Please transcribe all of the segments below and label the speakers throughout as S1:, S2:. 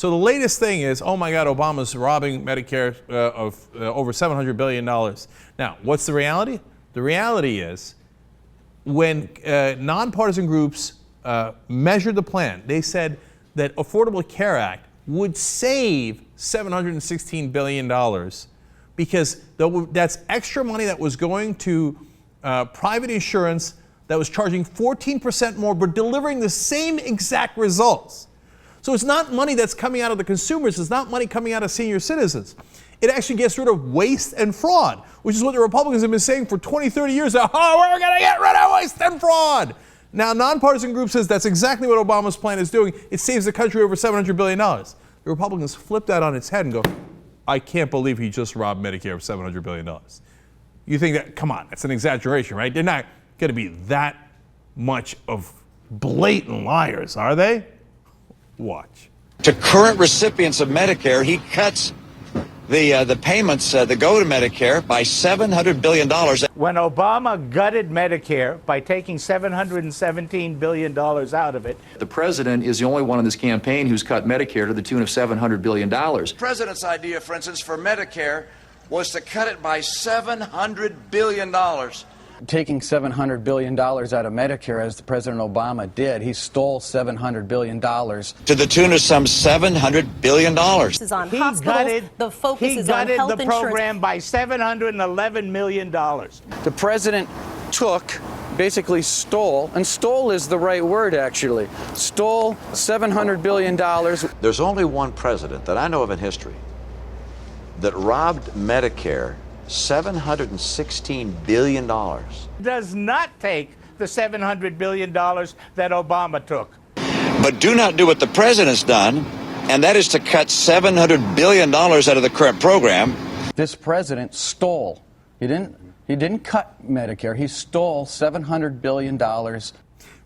S1: So the latest thing is, oh my God, Obama's robbing Medicare of over $700 billion. Now, what's the reality? The reality is, when nonpartisan groups measured the plan, they said that Affordable Care Act would save $716 billion because that's extra money that was going to private insurance that was charging 14% more but delivering the same exact results. So it's not money that's coming out of the consumers. It's not money coming out of senior citizens. It actually gets rid of waste and fraud, which is what the Republicans have been saying for 20, 30 years now. Oh, we're going to get rid of waste and fraud. Now, nonpartisan group says that's exactly what Obama's plan is doing. It saves the country over $700 billion. The Republicans flip that on its head and go, I can't believe he just robbed Medicare of $700 billion. You think that, come on, that's an exaggeration, right? They're not going to be that much of blatant liars, are they? Watch.
S2: To current recipients of Medicare, he cuts the payments that go to Medicare by $700 billion.
S3: When Obama gutted Medicare by taking $717 billion out of it.
S4: The president is the only one in this campaign who's cut Medicare to the tune of $700 billion.
S2: The president's idea, for instance, for Medicare was to cut it by $700 billion.
S5: Taking $700 billion out of Medicare, as President Obama did, he stole $700 billion.
S2: To the tune of some $700 billion.
S6: This is on hospitals. The focus is on health insurance.
S3: He gutted the program by $711 million.
S5: The president basically stole, and stole is the right word actually, stole $700 billion.
S2: There's only one president that I know of in history that robbed Medicare $716 billion.
S3: Does not take the $700 billion that Obama took.
S2: But do not do what the president's done, and that is to cut $700 billion out of the current program.
S5: This president stole. He didn't cut Medicare. He stole $700 billion.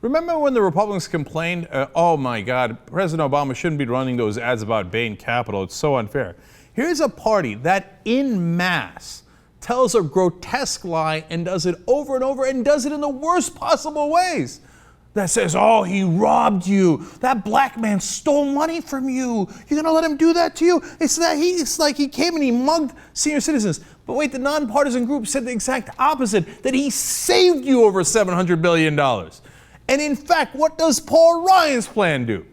S1: Remember when the Republicans complained, oh my God, President Obama shouldn't be running those ads about Bain Capital. It's so unfair. Here's a party that en masse tells a grotesque lie and does it over and over and does it in the worst possible ways. That says, oh, he robbed you. That black man stole money from you. You're going to let him do that to you? It's like he came and he mugged senior citizens. But wait, the nonpartisan group said the exact opposite, that he saved you over $700 billion. And in fact, what does Paul Ryan's plan do?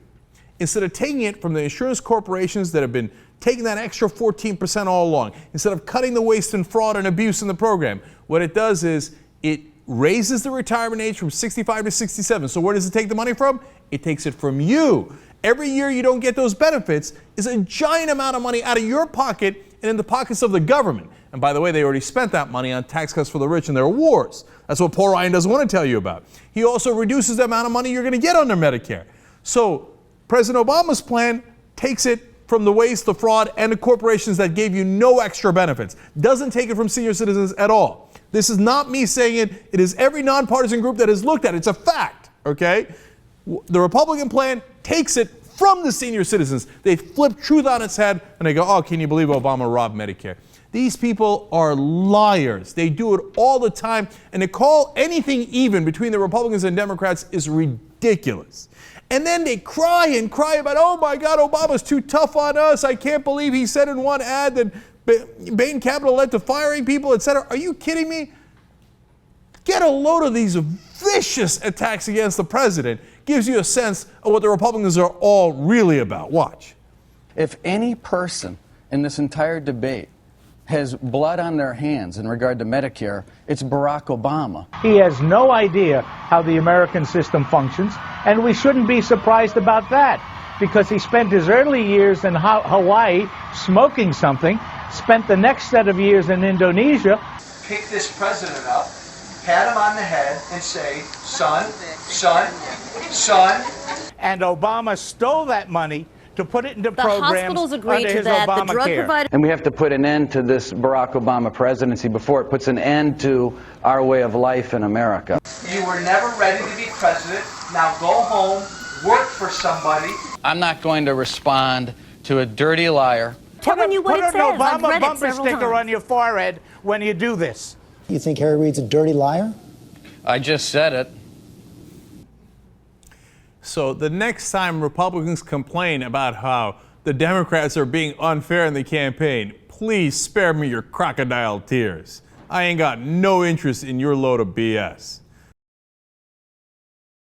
S1: Instead of taking it from the insurance corporations that have been taking that extra 14% all along, instead of cutting the waste and fraud and abuse in the program, what it does is it raises the retirement age from 65 to 67. So where does it take the money from? It takes it from you. Every year you don't get those benefits is a giant amount of money out of your pocket and in the pockets of the government. And by the way, they already spent that money on tax cuts for the rich and their wars. That's what Paul Ryan doesn't want to tell you about. He also reduces the amount of money you're going to get under Medicare. So President Obama's plan takes it from the waste, the fraud, and the corporations that gave you no extra benefits. Doesn't take it from senior citizens at all. This is not me saying it. It is every nonpartisan group that has looked at it. It's a fact, okay? The Republican plan takes it from the senior citizens. They flip truth on its head, and they go, oh, can you believe Obama robbed Medicare? These people are liars. They do it all the time, and to call anything even between the Republicans and Democrats is ridiculous. And then they cry and cry about, oh my God, Obama's too tough on us. I can't believe he said in one ad that Bain Capital led to firing people, etc. Are you kidding me? Get a load of these vicious attacks against the president. Gives you a sense of what the Republicans are all really about. Watch.
S5: If any person in this entire debate has blood on their hands in regard to Medicare, it's Barack Obama.
S3: He has no idea how the American system functions, and we shouldn't be surprised about that, because he spent his early years in Hawaii smoking something, spent the next set of years in Indonesia.
S7: Pick this president up, pat him on the head, and say, son, son, son.
S3: And Obama stole that money to put it into programs
S6: hospitals agreed
S3: under
S6: to
S3: his
S6: that. The drug
S3: Obamacare.
S6: provider.
S5: And we have to put an end to this Barack Obama presidency before it puts an end to our way of life in America.
S7: You were never ready to be president. Now go home, work for somebody.
S5: I'm not going to respond to a dirty liar.
S6: Telling you what it says.
S3: Put an
S6: I've
S3: Obama
S6: read it
S3: bumper
S6: several
S3: sticker
S6: times.
S3: on your forehead when you do this.
S8: You think Harry Reid's a dirty liar?
S5: I just said it.
S1: So the next time Republicans complain about how the Democrats are being unfair in the campaign, please spare me your crocodile tears. I ain't got no interest in your load of BS.